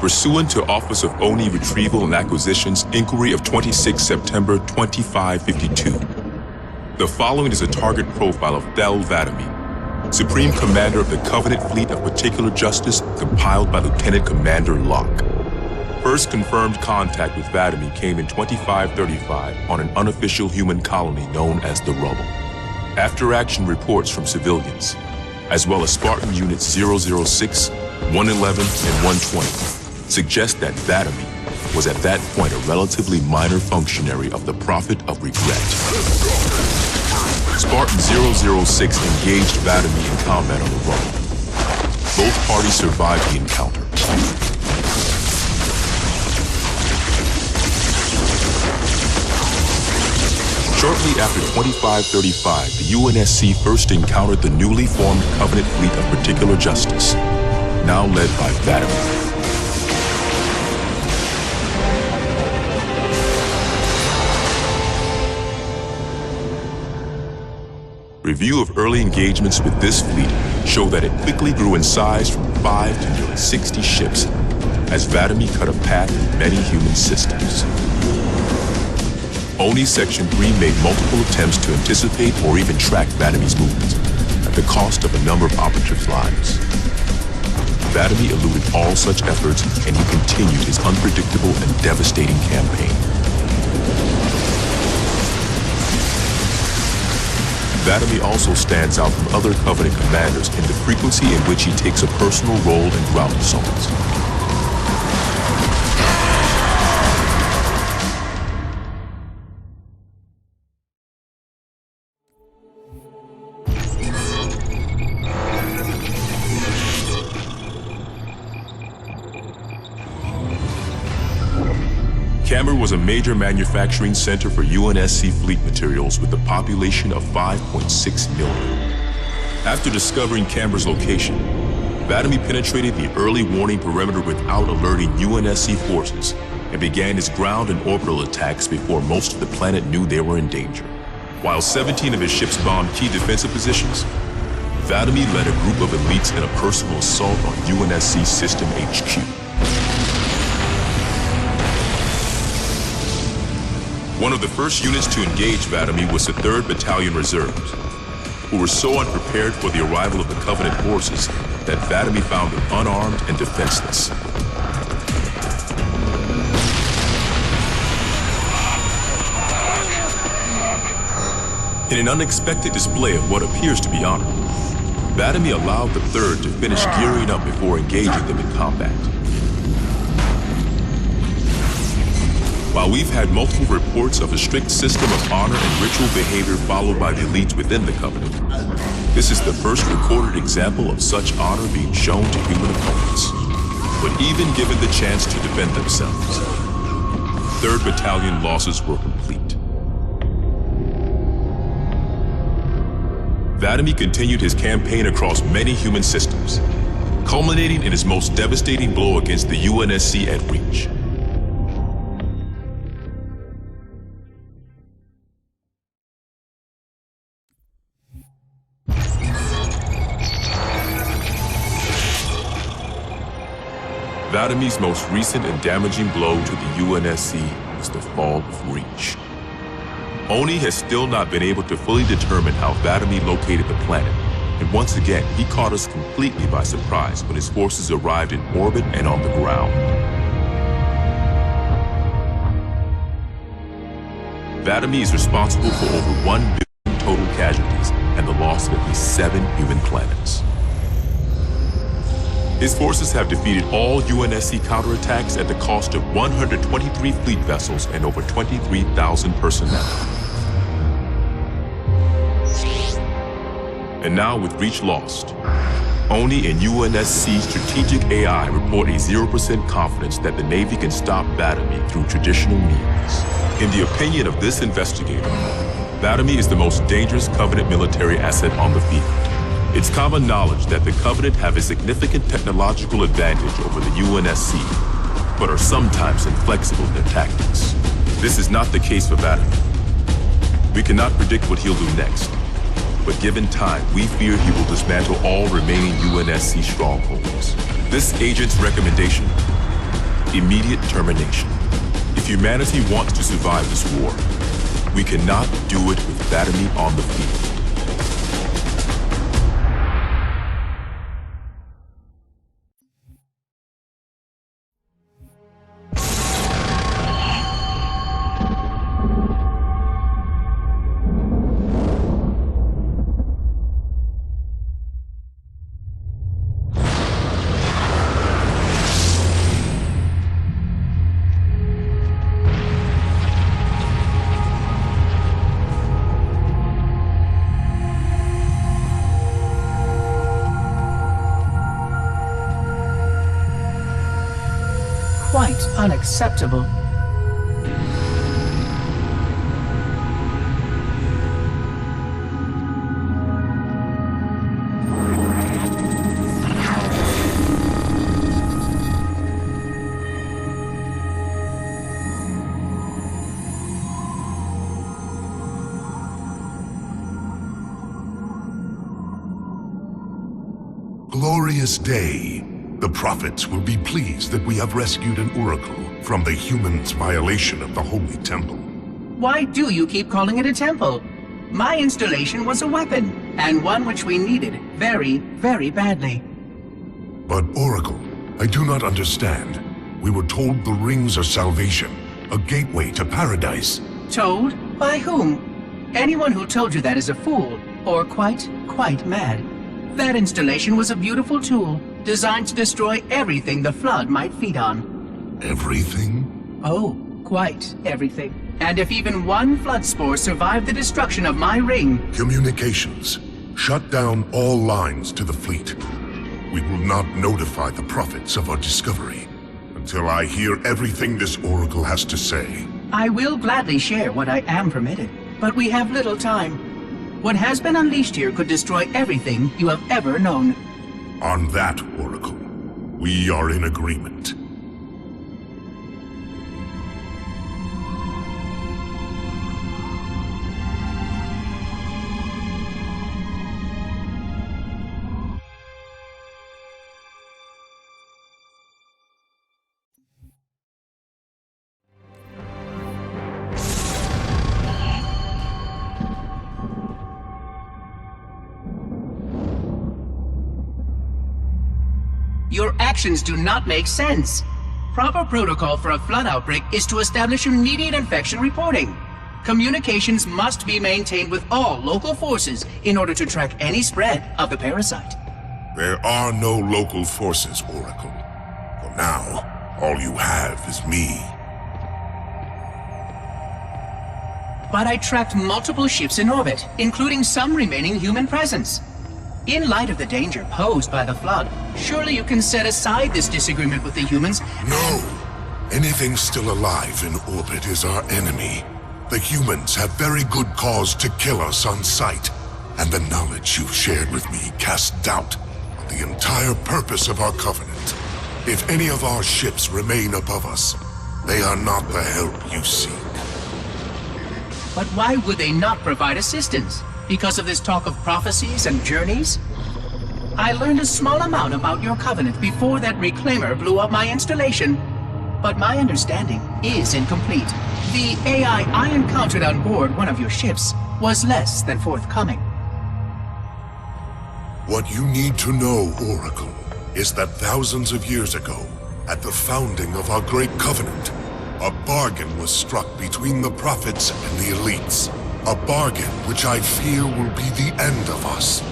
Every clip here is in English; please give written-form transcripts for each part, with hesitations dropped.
pursuant to Office of ONI Retrieval and Acquisition's inquiry of 26 September 2552. The following is a target profile of Thel Vadami, Supreme Commander of the Covenant Fleet of Particular Justice, compiled by Lieutenant Commander Locke. First confirmed contact with Vadami came in 2535 on an unofficial human colony known as the Rubble. After-action reports from civilians, as well as Spartan Units 006, 111, and 120, suggest that Vadami was at that point a relatively minor functionary of the Prophet of Regret. Spartan 006 engaged Vadami in combat on the Rubble. Both parties survived the encounter. Shortly after 2535, the UNSC first encountered the newly formed Covenant Fleet of Particular Justice, now led by Vadami. Review of early engagements with this fleet show that it quickly grew in size from 5 to nearly 60 ships as Vadami cut a path through many human systems. ONI Section 3 made multiple attempts to anticipate or even track Vadami's movements at the cost of a number of operatives' lives. Vadami eluded all such efforts, and he continued his unpredictable and devastating campaign. Vadami also stands out from other Covenant commanders in the frequency in which he takes a personal role in ground assaults. Camber was a major manufacturing center for UNSC fleet materials with a population of 5.6 million. After discovering Camber's location, Vadami penetrated the early warning perimeter without alerting UNSC forces and began his ground and orbital attacks before most of the planet knew they were in danger. While 17 of his ships bombed key defensive positions, Vadami led a group of elites in a personal assault on UNSC System HQ. One of the first units to engage Vadami was the 3rd Battalion Reserves, who were so unprepared for the arrival of the Covenant forces that Vadami found them unarmed and defenseless. In an unexpected display of what appears to be honor, Vadami allowed the 3rd to finish gearing up before engaging them in combat. While we've had multiple reports of a strict system of honor and ritual behavior followed by the elites within the Covenant, this is the first recorded example of such honor being shown to human opponents. But even given the chance to defend themselves, 3rd Battalion losses were complete. Vadami continued his campaign across many human systems, culminating in his most devastating blow against the UNSC at Reach. Vadami's most recent and damaging blow to the UNSC was the fall of Reach. ONI has still not been able to fully determine how Vadami located the planet, and once again, he caught us completely by surprise when his forces arrived in orbit and on the ground. Vadami is responsible for over 1 billion total casualties and the loss of at least 7 human planets. His forces have defeated all UNSC counterattacks at the cost of 123 fleet vessels and over 23,000 personnel. And now with Reach lost, ONI and UNSC strategic AI report a 0% confidence that the Navy can stop Vadami through traditional means. In the opinion of this investigator, Vadami is the most dangerous Covenant military asset on the field. It's common knowledge that the Covenant have a significant technological advantage over the UNSC, but are sometimes inflexible in their tactics. This is not the case for Vadami. We cannot predict what he'll do next, but given time, we fear he will dismantle all remaining UNSC strongholds. This agent's recommendation immediate termination. If humanity wants to survive this war, we cannot do it with Vladimir on the field. Quite unacceptable. Glorious day. The prophets will be pleased that we have rescued an oracle from the humans' violation of the Holy Temple. Why do you keep calling it a temple? My installation was a weapon, and one which we needed very, very badly. But Oracle, I do not understand. We were told the rings are salvation, a gateway to paradise. Told? By whom? Anyone who told you that is a fool, or quite mad. That installation was a beautiful tool, designed to destroy everything the Flood might feed on. Everything? Oh, quite everything. And if even one Flood spore survived the destruction of my ring... Communications. Shut down all lines to the fleet. We will not notify the prophets of our discovery until I hear everything this Oracle has to say. I will gladly share what I am permitted, but we have little time. What has been unleashed here could destroy everything you have ever known. On that, Oracle, we are in agreement. Your actions do not make sense. Proper protocol for a Flood outbreak is to establish immediate infection reporting. Communications must be maintained with all local forces in order to track any spread of the parasite. There are no local forces, Oracle. For now, all you have is me. But I tracked multiple ships in orbit, including some remaining human presence. In light of the danger posed by the Flood, surely you can set aside this disagreement with the humans. No! Anything still alive in orbit is our enemy. The humans have very good cause to kill us on sight, and the knowledge you've shared with me casts doubt on the entire purpose of our covenant. If any of our ships remain above us, they are not the help you seek. But why would they not provide assistance? Because of this talk of prophecies and journeys? I learned a small amount about your covenant before that reclaimer blew up my installation, but my understanding is incomplete. The AI I encountered on board one of your ships was less than forthcoming. What you need to know, Oracle, is that thousands of years ago, at the founding of our great covenant, a bargain was struck between the prophets and the elites. A bargain which I fear will be the end of us.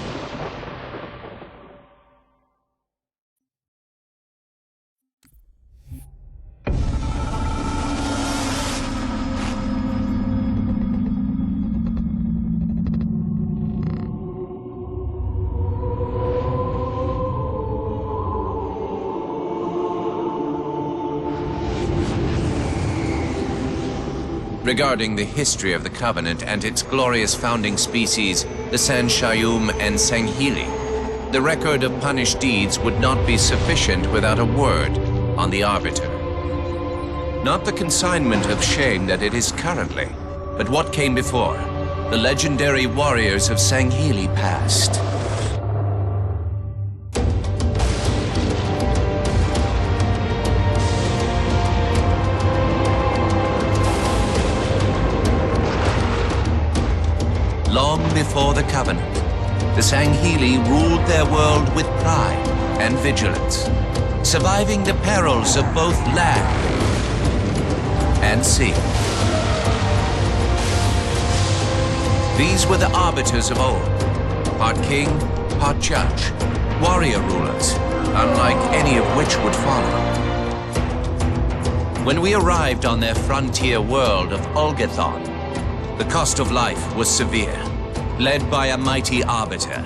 Regarding the history of the Covenant and its glorious founding species, the San-Shayum and Sanghili, the record of punished deeds would not be sufficient without a word on the Arbiter. Not the consignment of shame that it is currently, but what came before, the legendary warriors of Sanghili past. long before the Covenant, the Sangheili ruled their world with pride and vigilance, surviving the perils of both land and sea. These were the arbiters of old, part king, part judge, warrior rulers, unlike any of which would follow. When we arrived on their frontier world of Ulgathon, the cost of life was severe. Led by a mighty arbiter,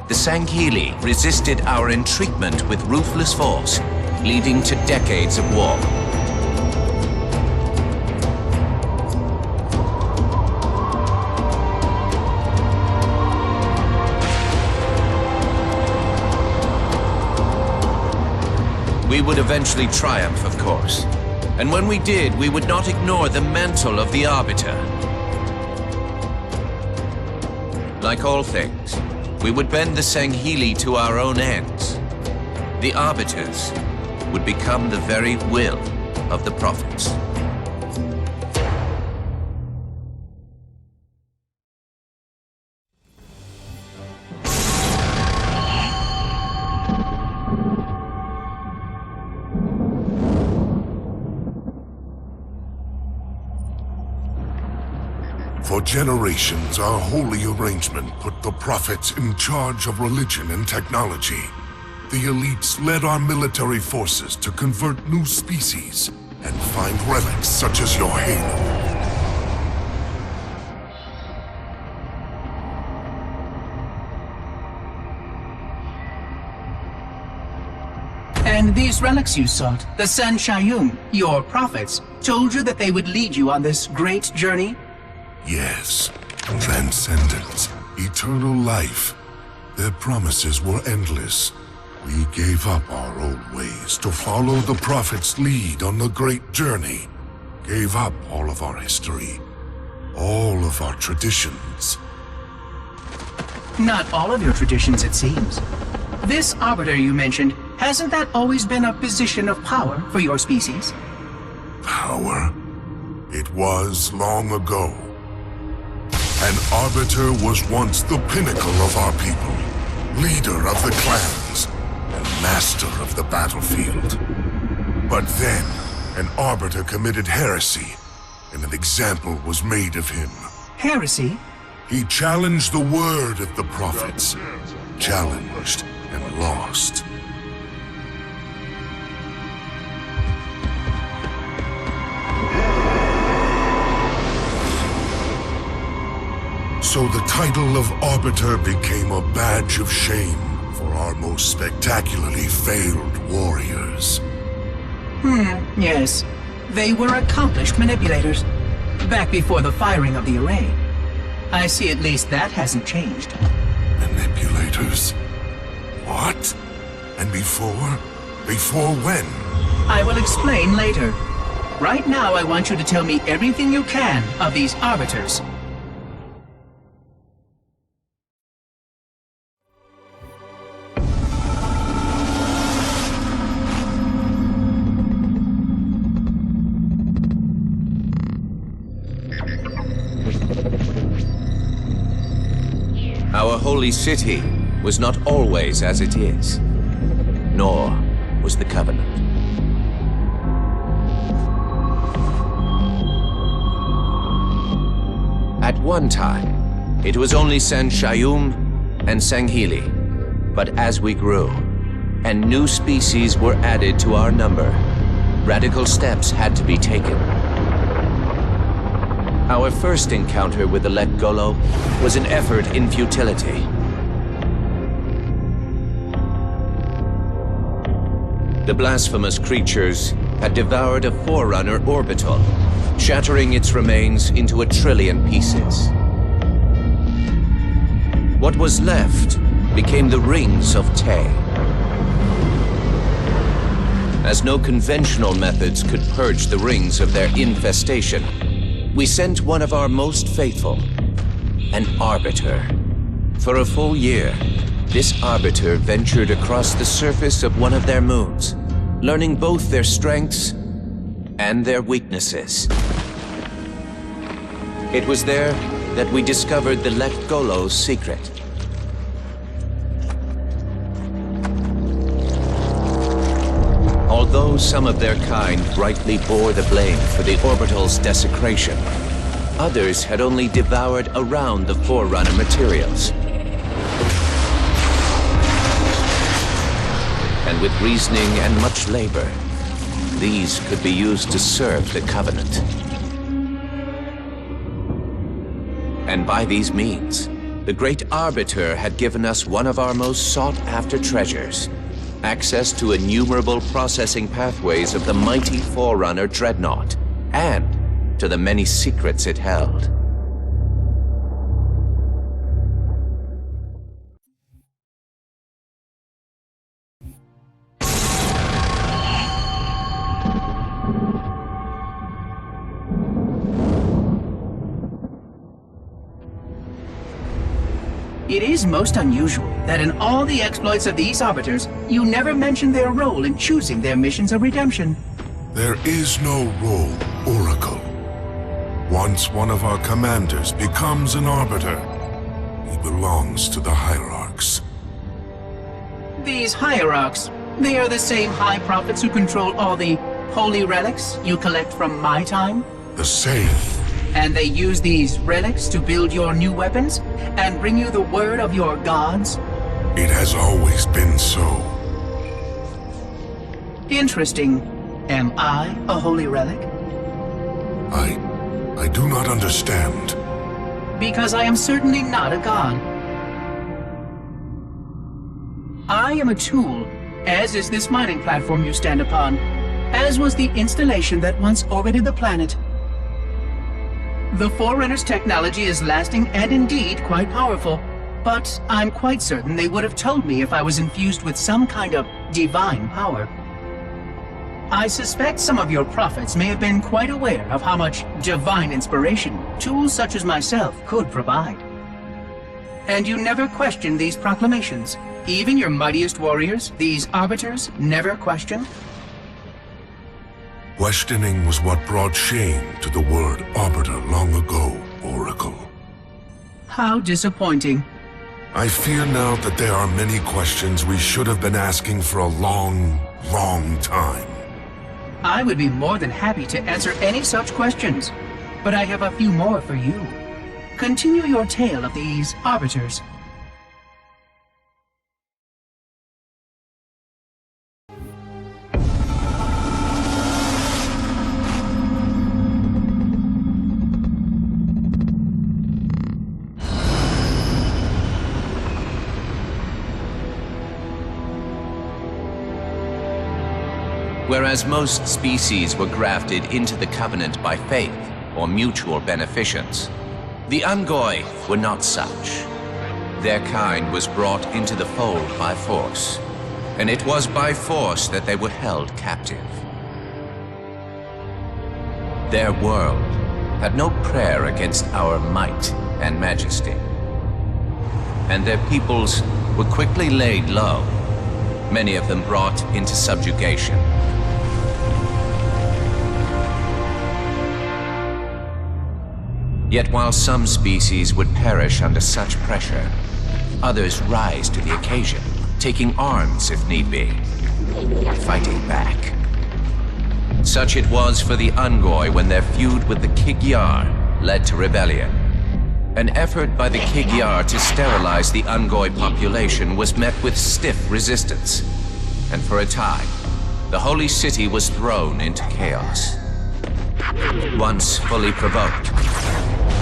the Sangheili resisted our entreatment with ruthless force, leading to decades of war. We would eventually triumph, of course. And when we did, we would not ignore the mantle of the Arbiter. Like all things, we would bend the Sangheili to our own ends. The Arbiters would become the very will of the Prophets. For generations, our holy arrangement put the prophets in charge of religion and technology. The elites led our military forces to convert new species and find relics such as your halo. And these relics you sought, the Sanshayum, your prophets, told you that they would lead you on this great journey? Yes, transcendence, eternal life. Their promises were endless. We gave up our old ways to follow the Prophet's lead on the great journey. Gave up all of our history, all of our traditions. Not all of your traditions, it seems. This Arbiter you mentioned, hasn't that always been a position of power for your species? Power? It was long ago. An Arbiter was once the pinnacle of our people, leader of the clans, and master of the battlefield. But then, an Arbiter committed heresy, and an example was made of him. Heresy? He challenged the word of the prophets, challenged and lost. So the title of Arbiter became a badge of shame for our most spectacularly failed warriors. Yes. They were accomplished manipulators. Back before the firing of the array. I see at least that hasn't changed. Manipulators? What? And before? Before when? I will explain later. Right now, I want you to tell me everything you can of these Arbiters. Our holy city was not always as it is, nor was the Covenant. At one time, it was only Sanshayum and Sangheili. But as we grew, and new species were added to our number, radical steps had to be taken. Our first encounter with the Let Golo was an effort in futility. The blasphemous creatures had devoured a Forerunner orbital, shattering its remains into 1 trillion pieces. What was left became the Rings of Te. As no conventional methods could purge the rings of their infestation, we sent one of our most faithful, an Arbiter. For a full year, this Arbiter ventured across the surface of one of their moons, learning both their strengths and their weaknesses. It was there that we discovered the Let Golo's secret. Although some of their kind rightly bore the blame for the orbital's desecration, others had only devoured around the Forerunner materials. And with reasoning and much labor, these could be used to serve the Covenant. And by these means, the Great Arbiter had given us one of our most sought-after treasures, access to innumerable processing pathways of the mighty Forerunner Dreadnought, and to the many secrets it held. It is most unusual that in all the exploits of these Arbiters, you never mention their role in choosing their missions of redemption. There is no role, Oracle. Once one of our commanders becomes an Arbiter, he belongs to the Hierarchs. These Hierarchs, they are the same High Prophets who control all the holy relics you collect from my time? The same. And they use these relics to build your new weapons and bring you the word of your gods? It has always been so. Interesting. Am I a holy relic? I do not understand. Because I am certainly not a god. I am a tool, as is this mining platform you stand upon, as was the installation that once orbited the planet. The Forerunner's technology is lasting and indeed quite powerful, but I'm quite certain they would have told me if I was infused with some kind of divine power. I suspect some of your prophets may have been quite aware of how much divine inspiration tools such as myself could provide. And you never questioned these proclamations. Even your mightiest warriors, these Arbiters, never questioned? Questioning was what brought shame to the word Arbiter long ago, Oracle. How disappointing. I fear now that there are many questions we should have been asking for a long, long time. I would be more than happy to answer any such questions, but I have a few more for you. Continue your tale of these Arbiters. Whereas most species were grafted into the Covenant by faith or mutual beneficence, the Ungoi were not such. Their kind was brought into the fold by force, and it was by force that they were held captive. Their world had no prayer against our might and majesty, and their peoples were quickly laid low, many of them brought into subjugation. Yet while some species would perish under such pressure, others rise to the occasion, taking arms if need be, fighting back. Such it was for the Ungoi when their feud with the Kig-Yar led to rebellion. An effort by the Kig-Yar to sterilize the Ungoi population was met with stiff resistance, and for a time, the Holy City was thrown into chaos. Once fully provoked,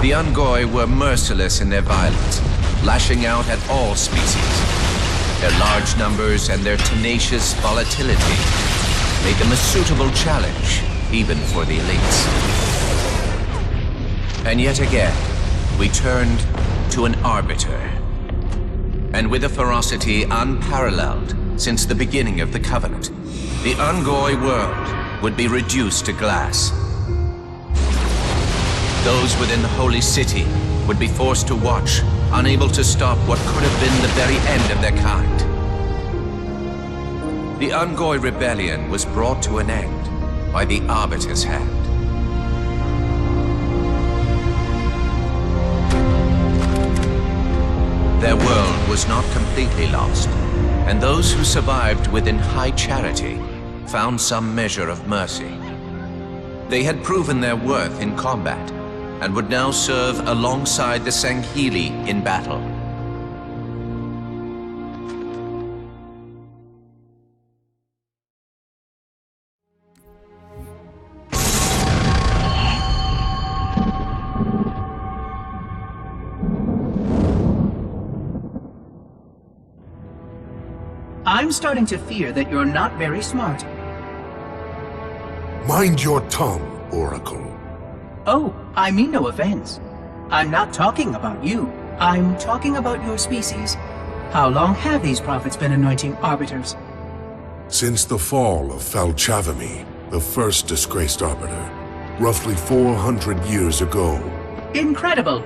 the Ungoi were merciless in their violence, lashing out at all species. Their large numbers and their tenacious volatility made them a suitable challenge, even for the elites. And yet again, we turned to an Arbiter. And with a ferocity unparalleled since the beginning of the Covenant, the Ungoi world would be reduced to glass. Those within the Holy City would be forced to watch, unable to stop what could have been the very end of their kind. The Ungoi rebellion was brought to an end by the Arbiter's hand. was not completely lost, and those who survived within high charity found some measure of mercy. They had proven their worth in combat, and would now serve alongside the Sanghili in battle. I'm starting to fear that you're not very smart. Mind your tongue, Oracle. Oh, I mean no offense. I'm not talking about you. I'm talking about your species. How long have these prophets been anointing arbiters? Since the fall of Falchavami, the first disgraced arbiter, roughly 400 years ago. Incredible!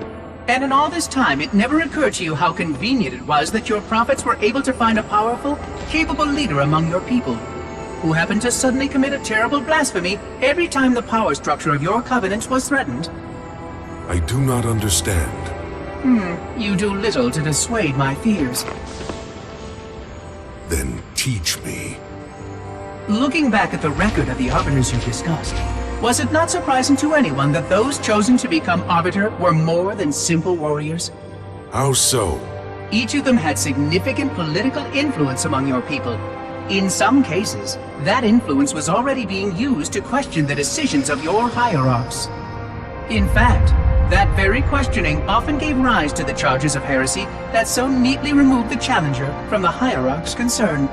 And in all this time, it never occurred to you how convenient it was that your prophets were able to find a powerful, capable leader among your people, who happened to suddenly commit a terrible blasphemy every time the power structure of your covenant was threatened. I do not understand. You do little to dissuade my fears. Then teach me. Looking back at the record of the arbiters you discussed, was it not surprising to anyone that those chosen to become arbiter were more than simple warriors? How so? Each of them had significant political influence among your people. In some cases, that influence was already being used to question the decisions of your hierarchs. In fact, that very questioning often gave rise to the charges of heresy that so neatly removed the challenger from the hierarch's concern.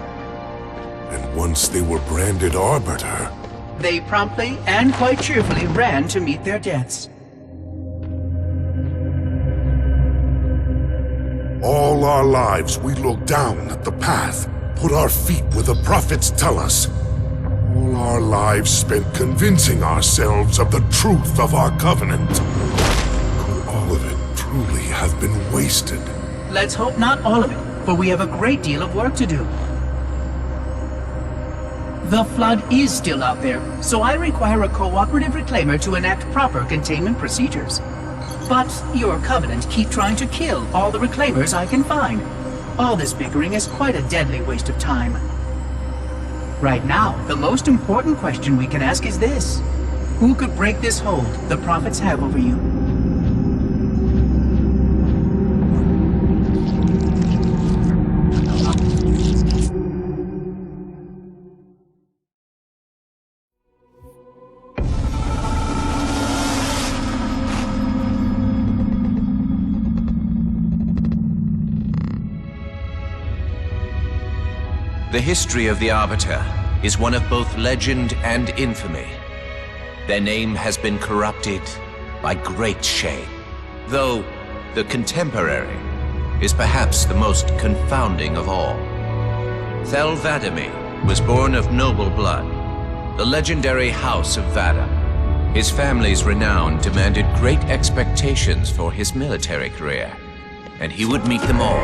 And once they were branded arbiter, They promptly and quite cheerfully ran to meet their deaths. all our lives we look down at the path, put our feet where the prophets tell us. All our lives spent convincing ourselves of the truth of our covenant. Could all of it truly have been wasted? Let's hope not all of it, for we have a great deal of work to do. The flood is still out there, so I require a cooperative reclaimer to enact proper containment procedures. But your covenant keep trying to kill all the reclaimers I can find. All this bickering is quite a deadly waste of time. Right now, the most important question we can ask is this: who could break this hold the prophets have over you? The history of the Arbiter is one of both legend and infamy. Their name has been corrupted by great shame, though the contemporary is perhaps the most confounding of all. Thel 'Vadami was born of noble blood, the legendary House of Vada. His family's renown demanded great expectations for his military career, and he would meet them all.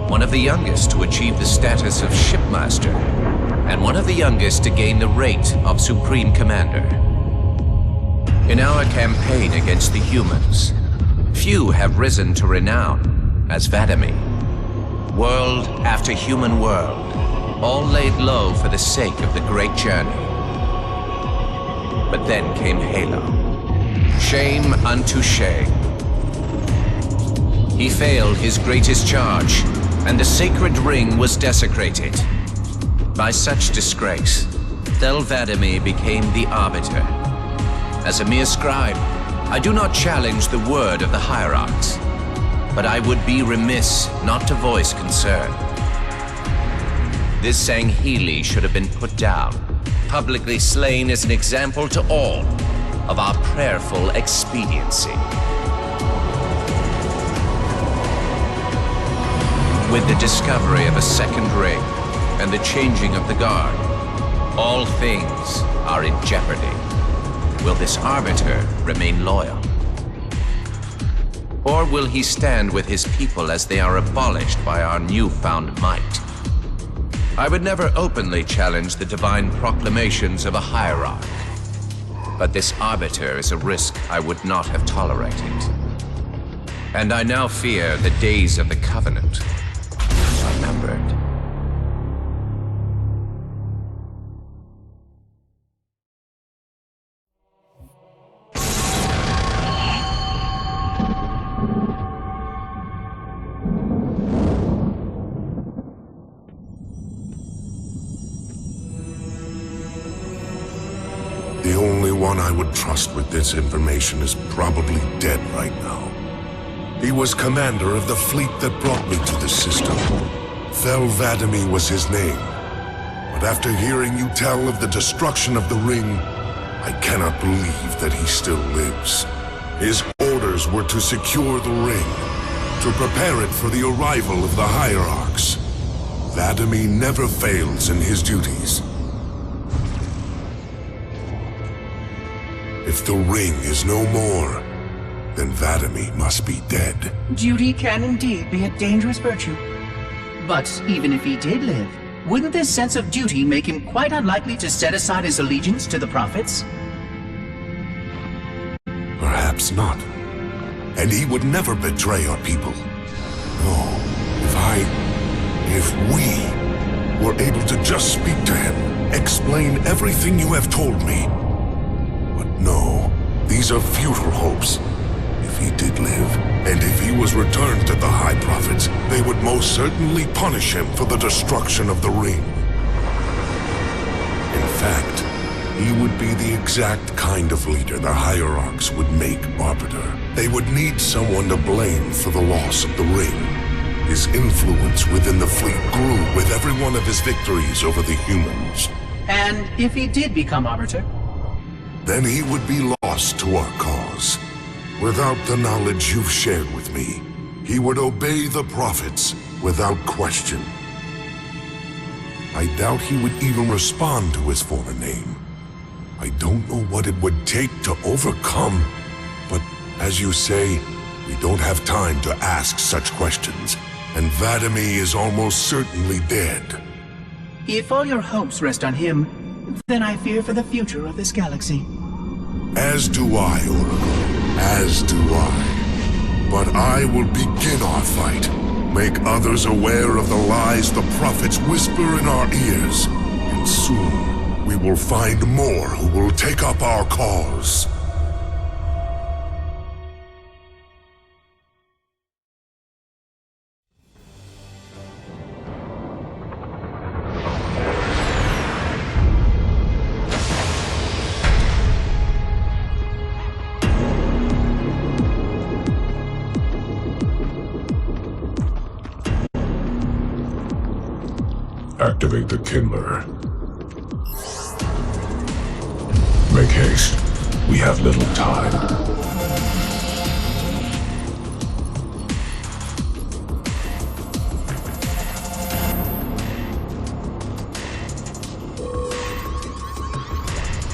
One of the youngest to achieve the status of Shipmaster, and one of the youngest to gain the rate of Supreme Commander. In our campaign against the humans, few have risen to renown as Vadami. World after human world, all laid low for the sake of the great journey. But then came Halo. Shame unto shame. He failed his greatest charge, and the sacred ring was desecrated. By such disgrace, Thel 'Vadami became the Arbiter. As a mere scribe, I do not challenge the word of the hierarchs, but I would be remiss not to voice concern. This Sanghili should have been put down, publicly slain as an example to all of our prayerful expediency. With the discovery of a second ring and the changing of the guard, all things are in jeopardy. Will this Arbiter remain loyal? Or will he stand with his people as they are abolished by our newfound might? I would never openly challenge the divine proclamations of a hierarch. But this arbiter is a risk I would not have tolerated. And I now fear the days of the Covenant are numbered. The only one I would trust with this information is probably dead right now. He was commander of the fleet that brought me to this system. Thel Vadimi was his name. But after hearing you tell of the destruction of the ring, I cannot believe that he still lives. His orders were to secure the ring, to prepare it for the arrival of the hierarchs. Vadimi never fails in his duties. If the ring is no more, then Vadimi must be dead. Duty can indeed be a dangerous virtue. But even if he did live, wouldn't this sense of duty make him quite unlikely to set aside his allegiance to the prophets? Perhaps not. And he would never betray our people. No, if we were able to just speak to him, explain everything you have told me. But no, these are futile hopes. If he did live, and if he was returned to the High Prophets, they would most certainly punish him for the destruction of the ring. In fact, he would be the exact kind of leader the hierarchs would make arbiter. They would need someone to blame for the loss of the ring. His influence within the fleet grew with every one of his victories over the humans. And if he did become arbiter? Then he would be lost to our cause. Without the knowledge you've shared with me, he would obey the prophets without question. I doubt he would even respond to his former name. I don't know what it would take to overcome, but as you say, we don't have time to ask such questions, and Vadimi is almost certainly dead. If all your hopes rest on him, then I fear for the future of this galaxy. As do I, Oracle. As do I. But I will begin our fight. Make others aware of the lies the prophets whisper in our ears. And soon, we will find more who will take up our cause. Activate the Kindler. Make haste. We have little time.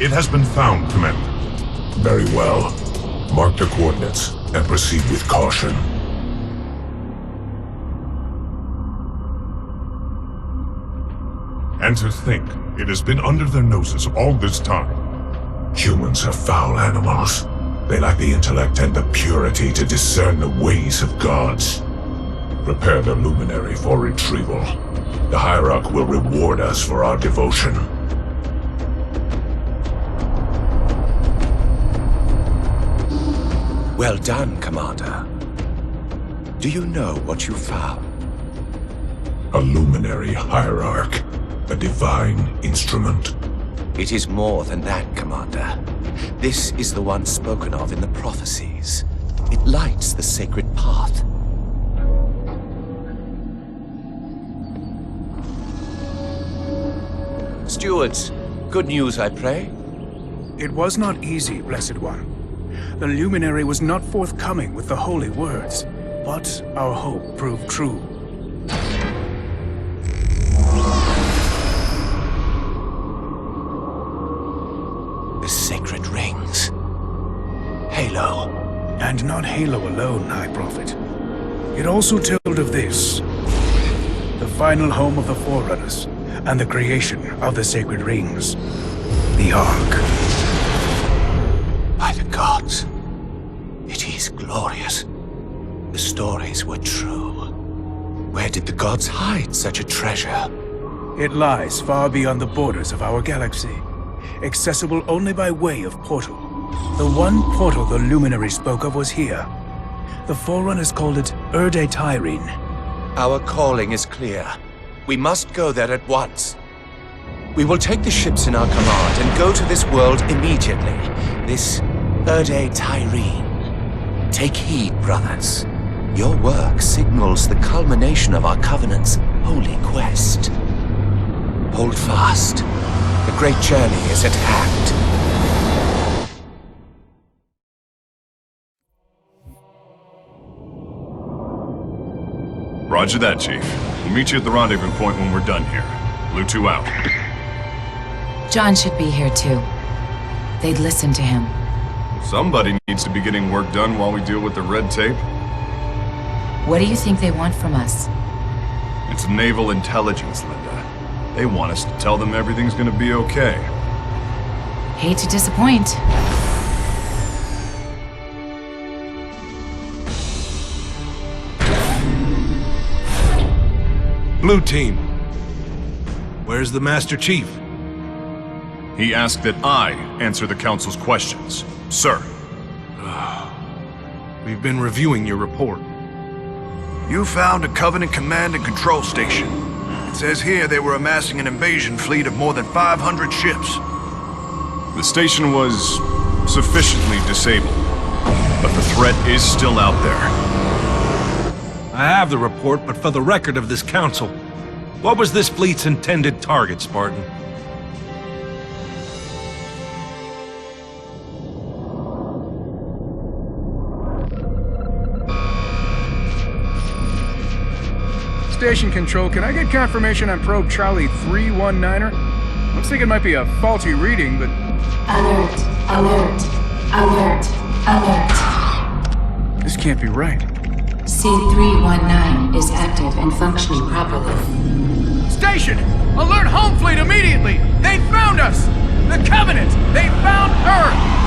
It has been found, Commander. Very well. Mark the coordinates and proceed with caution. And to think, it has been under their noses all this time. Humans are foul animals. They lack the intellect and the purity to discern the ways of gods. Prepare the luminary for retrieval. The hierarch will reward us for our devotion. Well done, Commander. Do you know what you found? A luminary hierarch. A divine instrument. It is more than that, Commander. This is the one spoken of in the prophecies. It lights the sacred path. Stewards, good news, I pray? It was not easy, Blessed One. The luminary was not forthcoming with the holy words, but our hope proved true. The sacred rings. Halo. And not Halo alone, High Prophet. It also told of this. The final home of the Forerunners, and the creation of the sacred rings. The Ark. By the gods, it is glorious. The stories were true. Where did the gods hide such a treasure? It lies far beyond the borders of our galaxy, accessible only by way of portal. The one portal the Luminary spoke of was here. The Forerunners called it Erde Tyrene. Our calling is clear. We must go there at once. We will take the ships in our command and go to this world immediately. This Erde Tyrene. Take heed, brothers. Your work signals the culmination of our Covenant's holy quest. Hold fast. The great journey is at hand. Roger that, Chief. We'll meet you at the rendezvous point when we're done here. Blue 2 out. John should be here too. They'd listen to him. Somebody needs to be getting work done while we deal with the red tape. What do you think they want from us? It's naval intelligence, Linda. They want us to tell them everything's gonna be okay. Hate to disappoint. Blue Team. Where's the Master Chief? He asked that I answer the Council's questions. Sir. We've been reviewing your report. You found a Covenant command and control station. It says here they were amassing an invasion fleet of more than 500 ships. The station was sufficiently disabled, but the threat is still out there. I have the report, but for the record of this council, what was this fleet's intended target, Spartan? Station Control, can I get confirmation on probe Charlie 319er? Looks like it might be a faulty reading, but... Alert, alert, alert, alert. This can't be right. C319 is active and functioning properly. Station! Alert home fleet immediately! They found us! The Covenant! They found Earth!